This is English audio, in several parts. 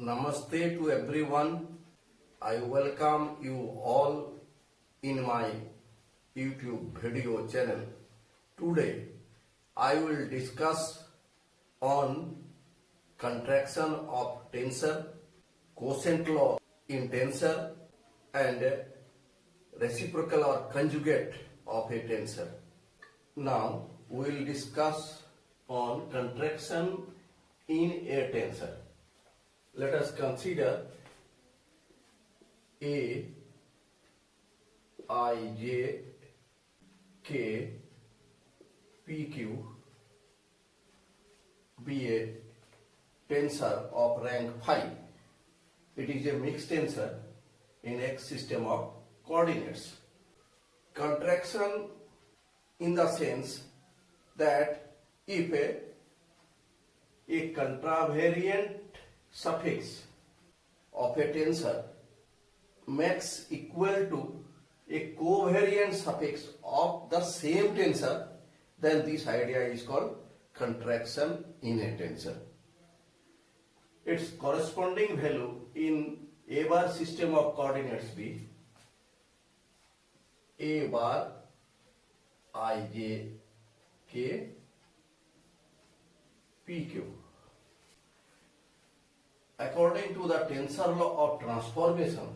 Namaste to everyone. I welcome you all in my YouTube video channel. Today I will discuss on contraction of tensor, quotient law in tensor and reciprocal or conjugate of a tensor. Now we will discuss on contraction in a tensor. Let us consider A, I, J, K, P, Q be a tensor of rank 5. It is a mixed tensor in X system of coordinates. Contraction in the sense that if a contravariant suffix of a tensor makes equal to a covariant suffix of the same tensor, then this idea is called contraction in a tensor. Its corresponding value in A bar system of coordinates be A bar I, J, K, P, Q. According to the tensor law of transformation,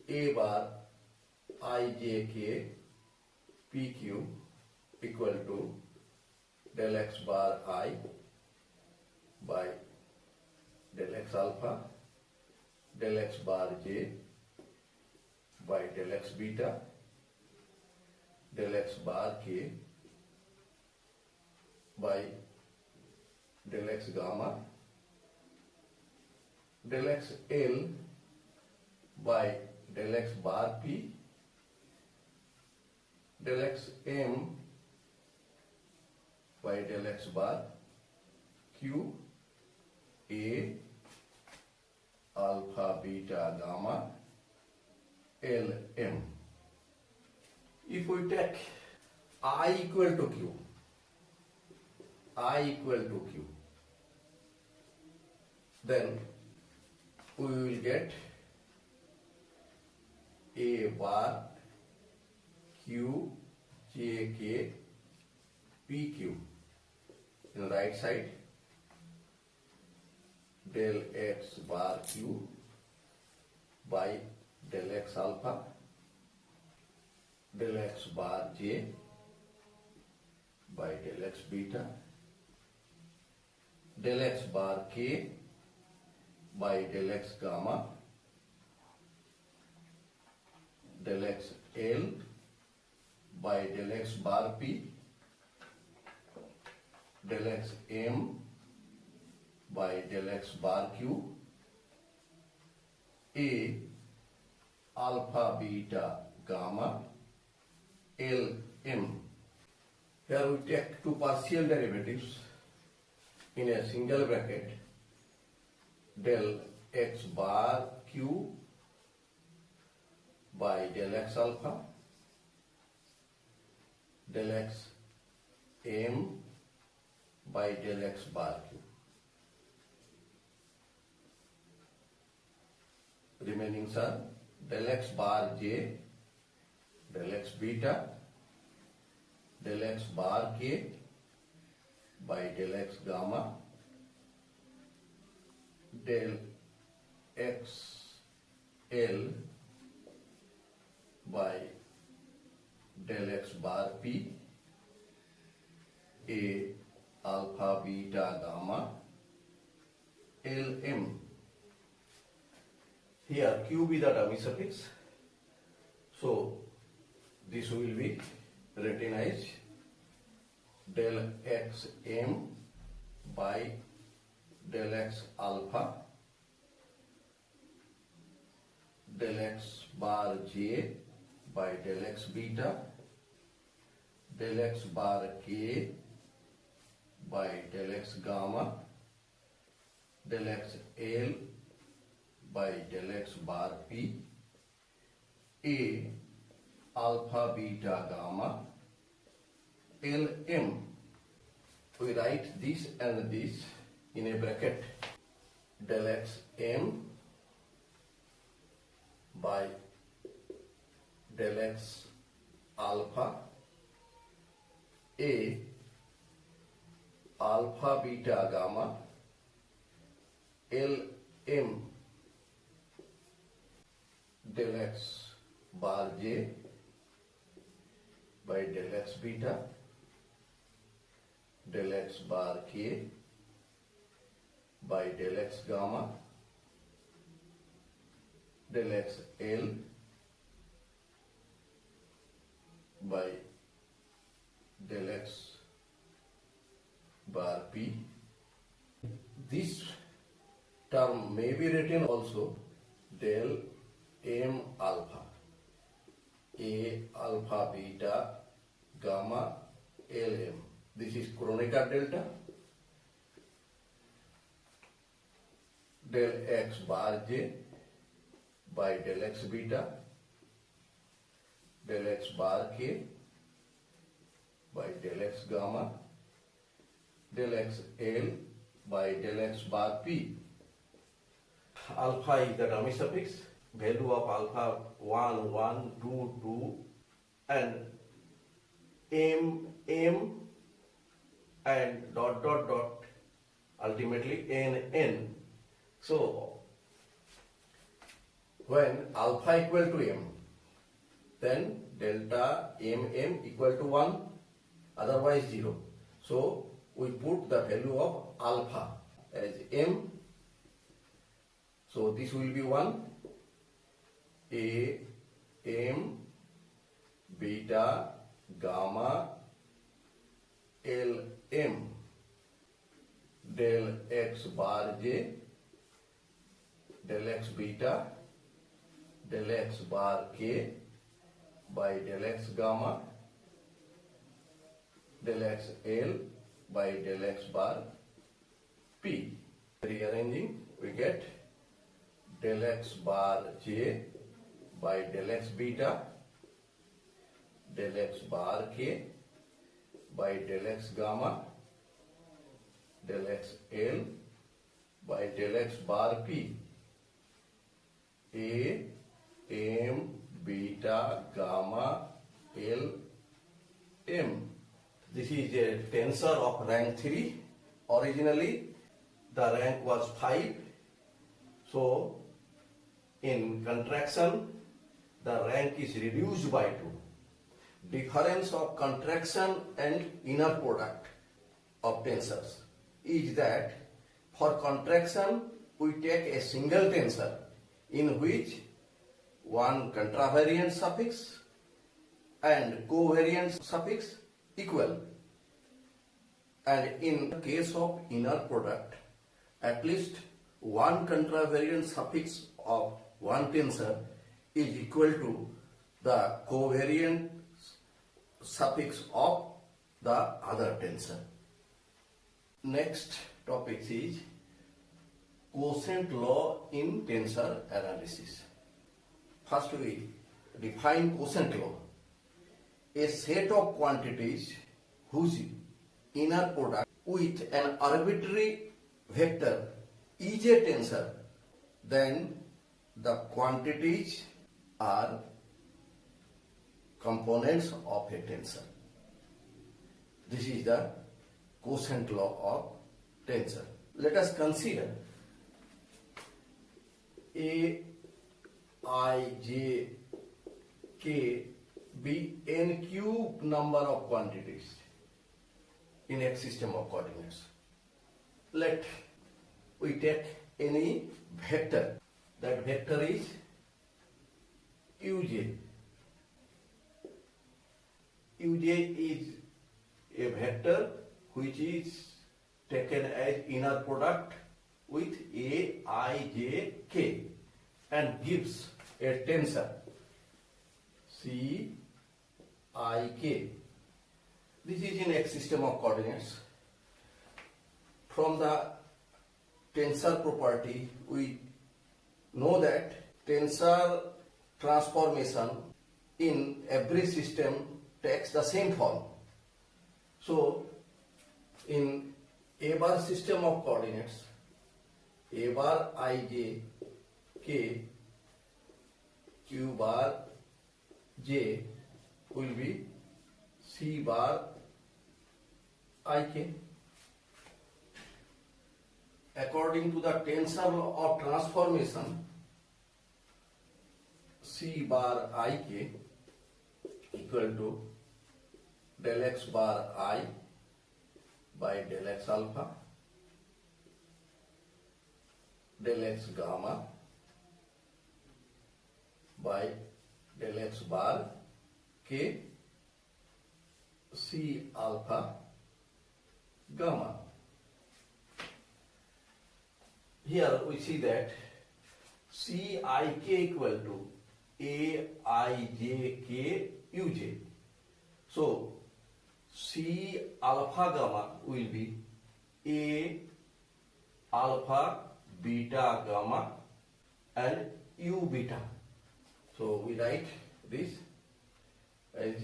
A bar I, J, K, P, Q equal to del x bar I by del x alpha, del x bar J by del x beta, del x bar K by del x gamma, del x L by del x bar P, del x M by del x bar Q, A, alpha, beta, gamma, L, M. If we take I equal to Q, then we will get A bar Q, J, K, P, Q. In the right side, del x bar Q by del x alpha, del x bar J by del x beta, del x bar K by del x gamma, del x L by del x bar P, del x M by del x bar Q, A, alpha, beta, gamma, L, M. Here we take two partial derivatives in a single bracket, del x bar Q by del x alpha, del x M by del x bar Q. Remaining are del x bar J, del x beta, del x bar K by del x gamma, del x L by del x bar P, A, alpha, beta, gamma, L, M. Here Q be the dummy suffix, so this will be written as del x M by del x alpha, del x bar J by del x beta, del x bar K by del x gamma, del x L by del x bar P, A, alpha, beta, gamma, L, M. We write this and this in a bracket del x m by del x alpha a alpha beta gamma L m del x bar j by del x beta del x bar k by del x gamma del x L by del x bar p. This term may be written also del m alpha a alpha beta gamma Lm. This is Kronecker delta del x bar j by del x beta del x bar k by del x gamma del x L by del x bar p. Alpha is the dummy suffix, value of alpha 1, 1, 2, 2 and m and dot dot dot ultimately n. So when alpha equal to m, then delta m equal to 1, otherwise 0. So we put the value of alpha as m. So this will be 1 a m beta gamma L m del x bar j del x beta del x bar k by del x gamma del x L by del x bar p. Rearranging, we get del x bar j by del x beta del x bar k by del x gamma del x L by del x bar p. A m beta gamma L m. This is a tensor of rank 3. Originally the rank was 5. So in contraction the rank is reduced by 2. Difference of contraction and inner product of tensors is that for contraction we take a single tensor in which one contravariant suffix and covariant suffix equal, and in case of inner product at least one contravariant suffix of one tensor is equal to the covariant suffix of the other tensor. Next topic is quotient law in tensor analysis. First we define quotient law. A set of quantities whose inner product with an arbitrary vector is a tensor, then the quantities are components of a tensor. This is the quotient law of tensor. Let us consider A, I, J, K be n cube number of quantities in a system of coordinates. Let we take any vector. That vector is Uj. Uj is a vector which is taken as inner product with A, I, J, K and gives a tensor C, I, K. This is in X system of coordinates. From the tensor property, we know that tensor transformation in every system takes the same form. So, in A bar system of coordinates, A bar I j k Q bar j will be C bar I k. According to the tensor law of transformation, C bar I k equal to del x bar I by del x alpha del x gamma by del x bar k C alpha gamma. Here we see that C I k equal to A I j k u j. So C alpha gamma will be A alpha beta gamma and u beta. So we write this as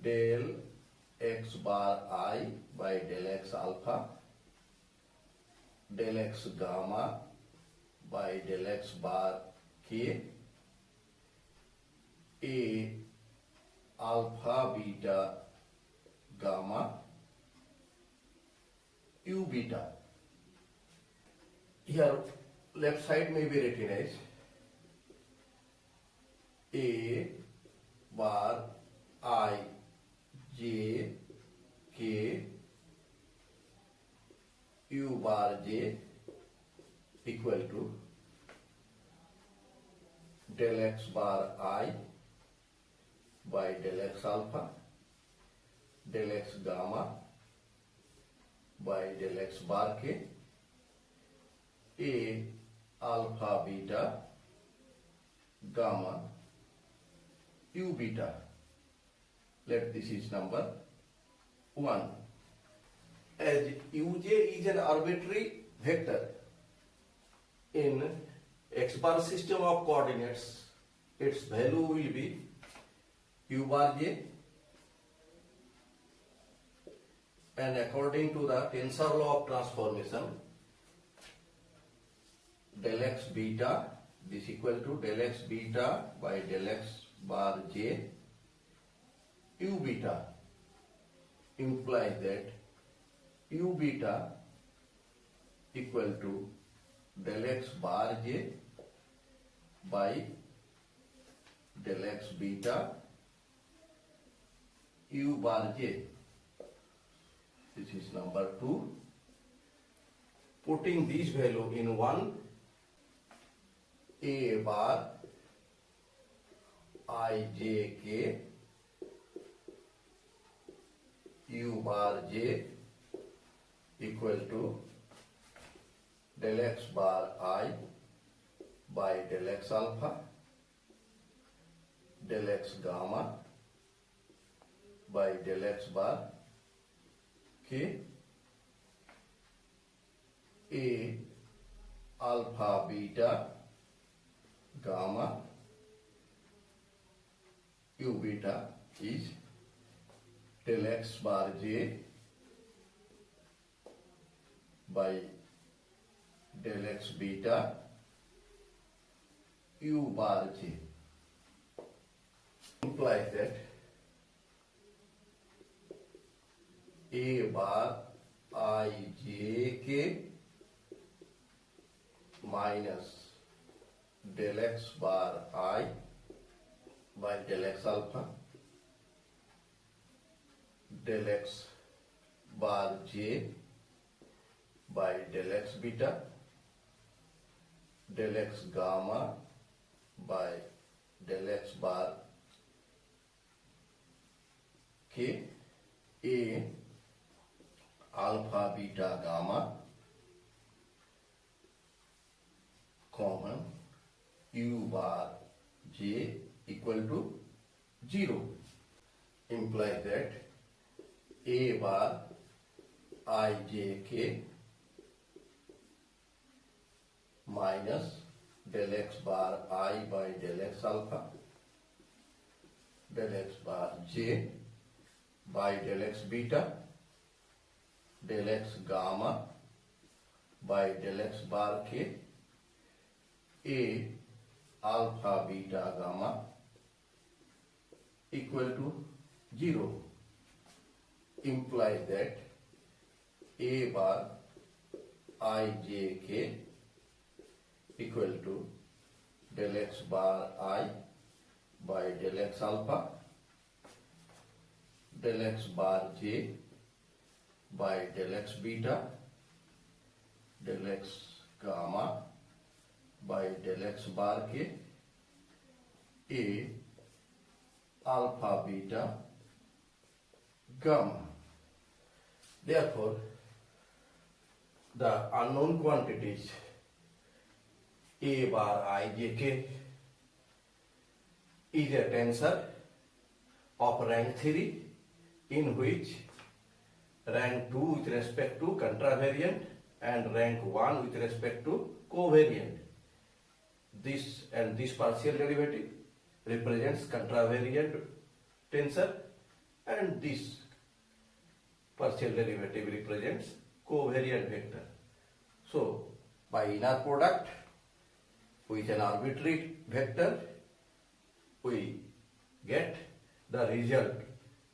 del x bar I by del x alpha del x gamma by del x bar k A alpha beta gamma u beta. Here left side may be written as A bar I j k u bar j equal to del x bar I by del x alpha del x gamma by del x bar k A alpha beta gamma u beta. Let this is number 1. As uj is an arbitrary vector in x bar system of coordinates, its value will be u bar j, and according to the tensor law of transformation, del x beta, this equal to del x beta by del x bar j u beta, implies that u beta equal to del x bar j by del x beta u bar j. This is number 2. Putting this value in 1, A bar I j k u bar j equal to del x bar I by del x alpha del x gamma by del x bar k A alpha beta gamma u beta is del x bar j by del x beta u bar j, implies that A bar I j k minus del x bar I by del x alpha del x bar j by del x beta del x gamma by del x bar k A alpha beta gamma common u bar j equal to 0, implies that A bar I j k minus del x bar I by del x alpha del x bar j by del x beta del x gamma by del x bar k a alpha beta gamma equal to 0 implies that a bar I j k equal to del x bar I by del x alpha del x bar j by del x beta del x gamma by del x bar k a alpha beta gamma. Therefore, the unknown quantities a bar I j k is a tensor of rank 3 in which rank 2 with respect to contravariant and rank 1 with respect to covariant. This partial derivative represents contravariant tensor and this partial derivative represents covariant vector. So, by inner product with an arbitrary vector, we get the result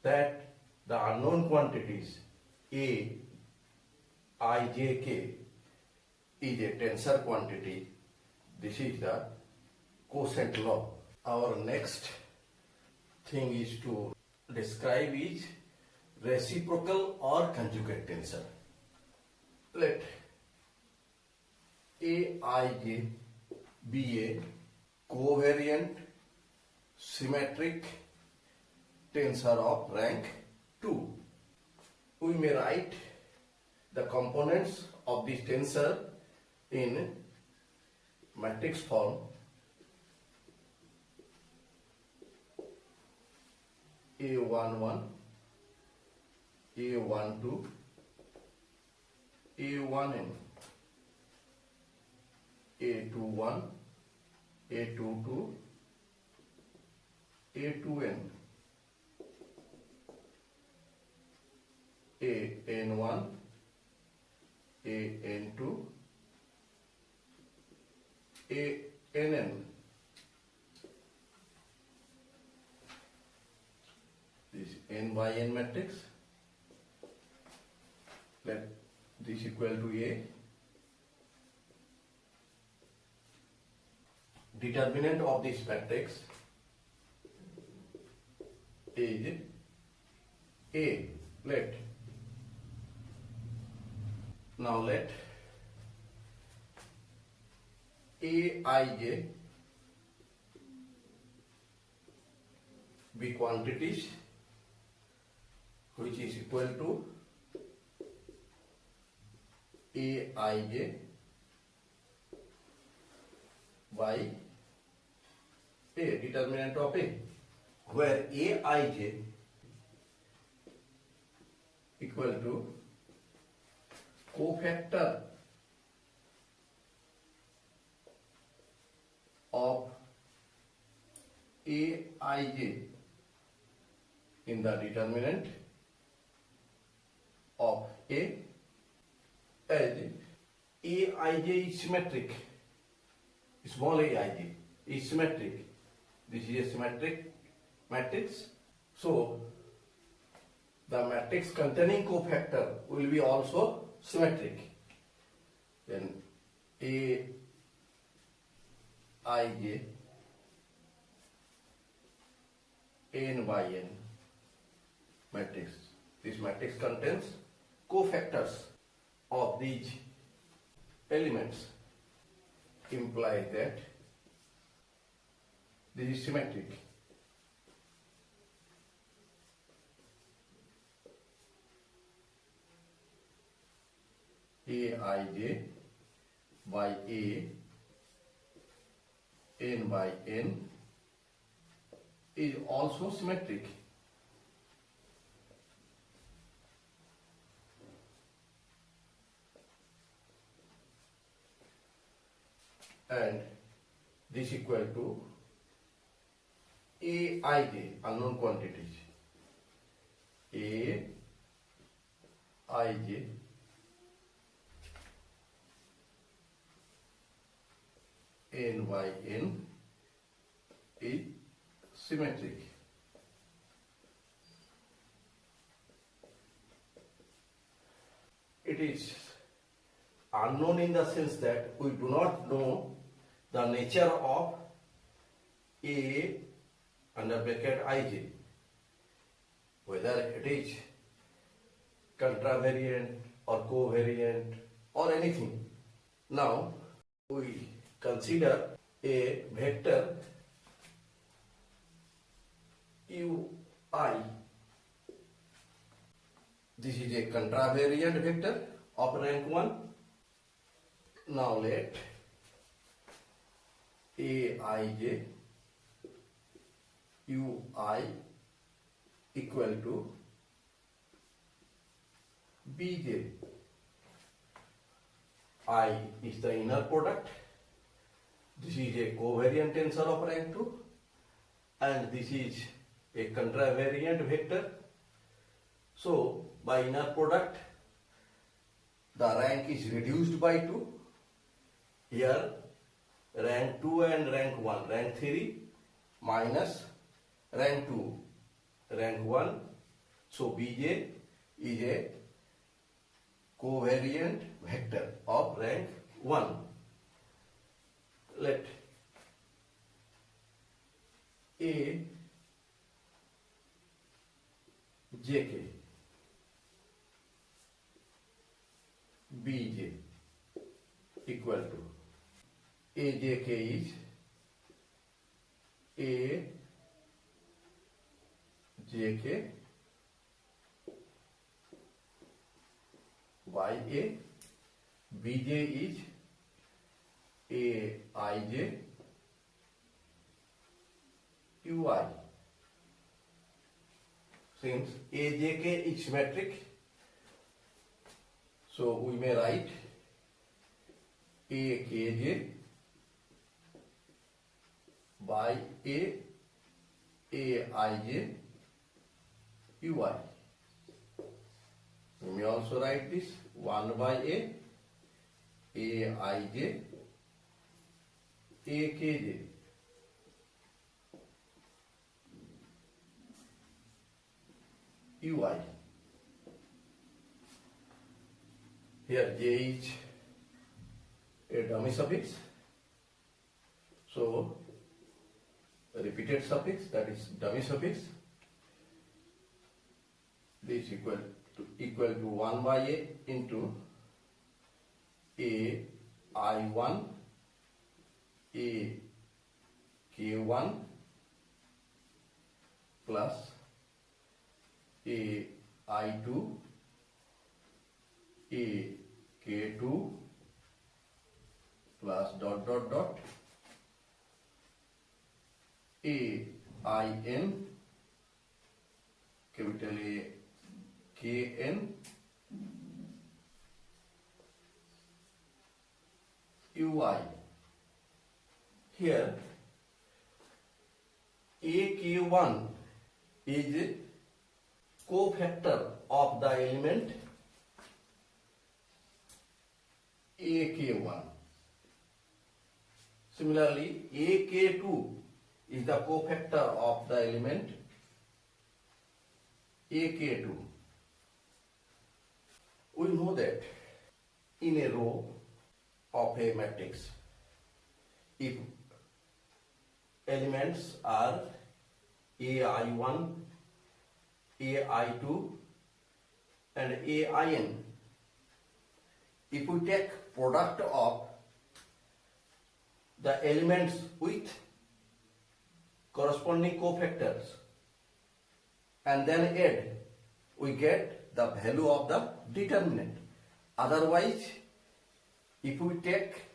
that the unknown quantities a I j k is a tensor quantity. This is the quotient law. Our next thing is to describe is reciprocal or conjugate tensor. Let Aij be a covariant symmetric tensor of rank 2. We may write the components of this tensor in matrix form. A11, A12, A1n, A21, A22, A2n, AN1, AN2, ANN. This n by n matrix. Let this equal to A. Determinant of this matrix is A. Now let Aij be quantities which is equal to Aij by A, determinant of A, where Aij equal to cofactor of Aij in the determinant of A, as Aij is symmetric, small aij is symmetric. This is a symmetric matrix. So, the matrix containing cofactor will be also symmetric. Then Aij n by n matrix. This matrix contains cofactors of these elements, implies that this is symmetric. Aij by A, n by n is also symmetric. And this equal to Aij, unknown quantities. Aij by n is symmetric. It is unknown in the sense that we do not know the nature of A under bracket ij, whether it is contravariant or covariant or anything. Now we consider a vector ui. This is a contravariant vector of rank 1. Now let Aij ui equal to Bj. I is the inner product. This is a covariant tensor of rank 2 and this is a contravariant vector. So by inner product the rank is reduced by 2. Here rank 2 and rank 1, rank 3 minus rank 2, rank 1. So Bj is a covariant vector of rank 1. Let A jk Bj equal to Ajk is A jk by A, Bj is Aij ui. Since Ajk is symmetric, so we may write Akj by A, Aij ui. We may also write this 1 by A, Aij, Akj. Ui. Here J is a dummy suffix, so a repeated suffix, that is dummy suffix. This equal to 1 by A into A I1 A K1 plus A I2 A K2 plus dot dot dot A IN capital A Kn ui. Here AK1 is cofactor of the element AK1. Similarly, AK2 is the cofactor of the element AK2. We know that in a row of a matrix, if elements are AI1, AI2 and AIN, if we take product of the elements with corresponding cofactors and then add, we get the value of the determinant. Otherwise, if we take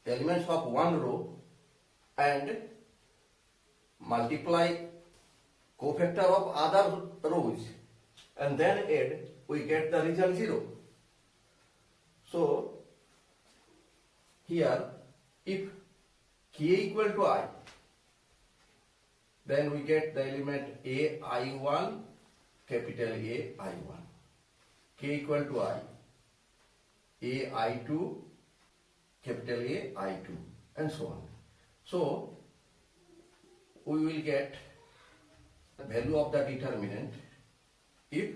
elements of one row and multiply cofactor of other rows and then add, we get the result 0. So here if k equal to I, then we get the element AI1 capital AI1, k equal to I, AI2 capital AI2 and so on. So we will get the value of the determinant if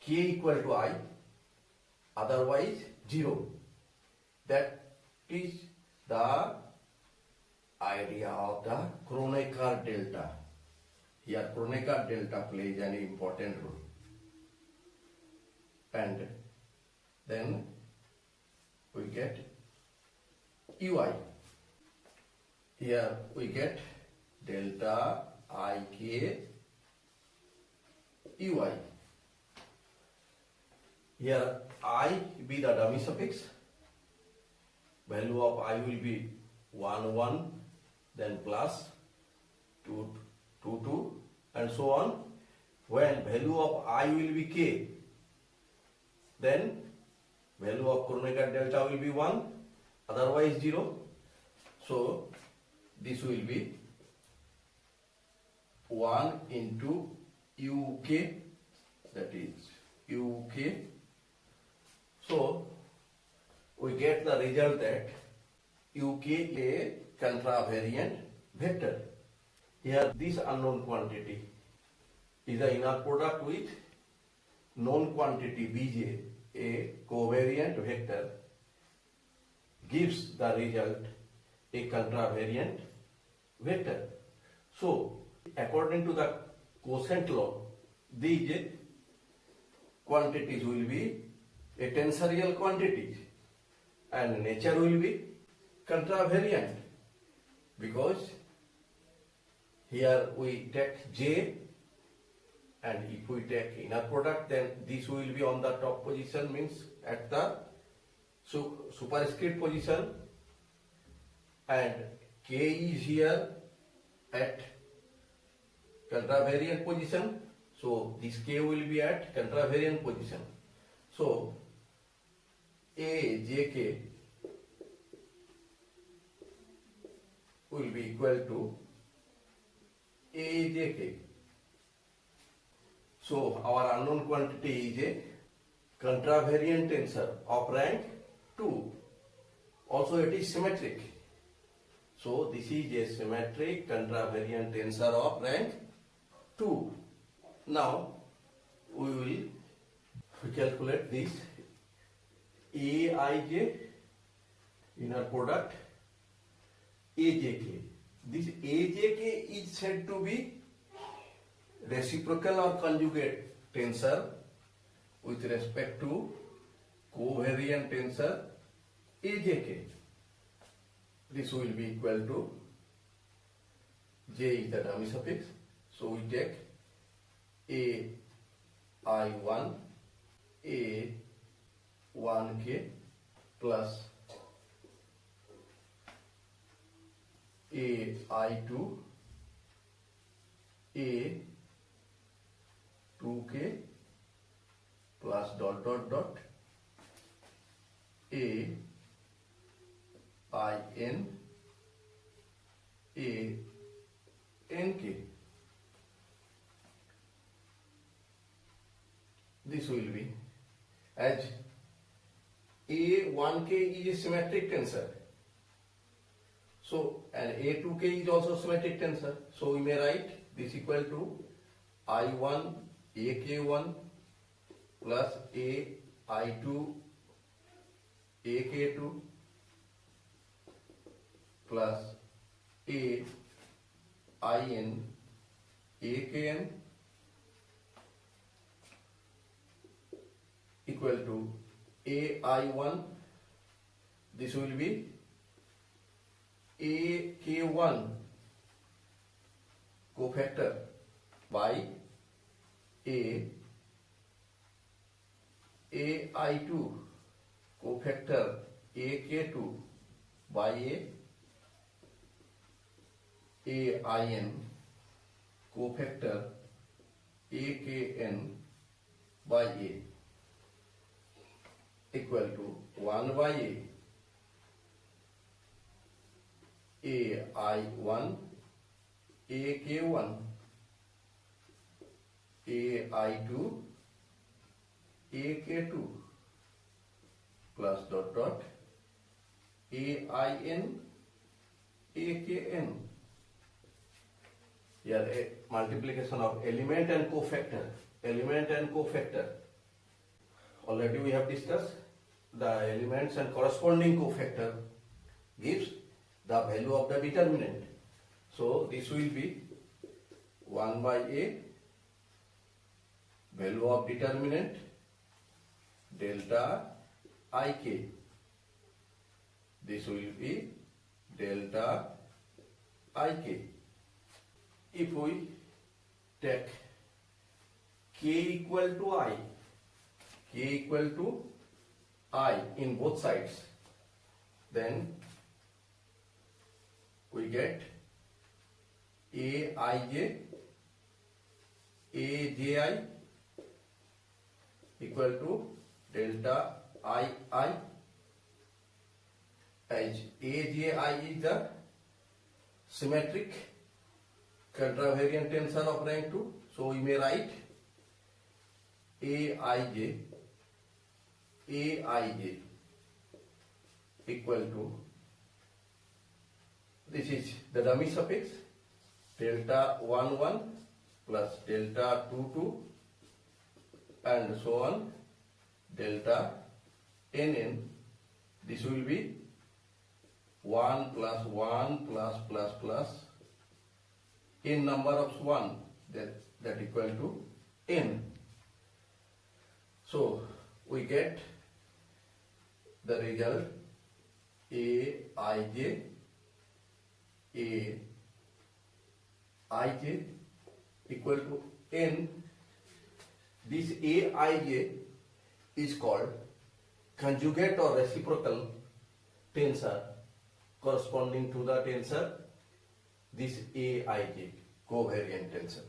k equal to I, otherwise 0. That is the idea of the Kronecker delta. Here Kronecker delta plays an important role. And then we get ui. Here we get delta ik ui. Here I be the dummy suffix. Value of I will be 1 1, then plus 2 2 2, and so on. When value of I will be k, then value of Kronecker delta will be 1, otherwise 0. So this will be 1 into uk, that is uk. So we get the result that uk is a contravariant vector. Here this unknown quantity is the inner product with known quantity bj, a covariant vector, gives the result a contravariant vector. So according to the quotient law, these quantities will be a tensorial quantities and nature will be contravariant, because here we take j, and if we take inner product, then this will be on the top position, means at the superscript position, and k is here at contravariant position, so this k will be at contravariant position. So a jk will be equal to a jk. So our unknown quantity is a contravariant tensor of rank 2. Also it is symmetric. So this is a symmetric contravariant tensor of rank 2. Now we will calculate this aij, inner product ajk. This ajk is said to be reciprocal or conjugate tensor with respect to covariant tensor ajk. This will be equal to j is the dummy suffix, so we take ai1 a1k plus ai2 a2k plus dot dot dot a in a nk. This will be, as a1k is a symmetric tensor, so and a2k is also symmetric tensor, so we may write this equal to I1 ak1 plus ai2 ak2 plus in akn equal to ai1, this will be ak1 cofactor by ai2 cofactor ak2 by ain cofactor akn by a equal to 1 by ai1 ak1 ai2 ak2 plus dot dot ain AKN. Here a multiplication of element and cofactor. Element and cofactor. Already we have discussed the elements and corresponding cofactor gives the value of the determinant. So this will be 1 by A, value of determinant delta Ik. This will be delta Ik. If we take k equal to I in both sides, then we get Aij, Aji equal to delta II, as Aji is the symmetric contravariant tensor of rank 2, so we may write Aij equal to, this is the dummy suffix, delta 1 plus delta 2 and so on, delta nn. This will be 1 plus 1 plus n number of 1, that equal to n. So we get the result Aij equal to n. This Aij is called conjugate or reciprocal tensor corresponding to the tensor, this Aij, covariant tensor.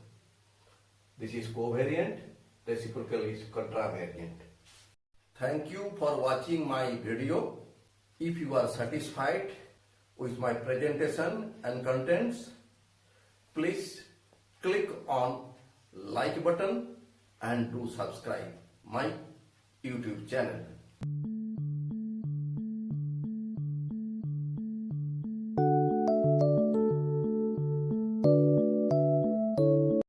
This is covariant, reciprocal is contravariant. Thank you for watching my video. If you are satisfied with my presentation and contents, please click on like button and do subscribe my YouTube channel.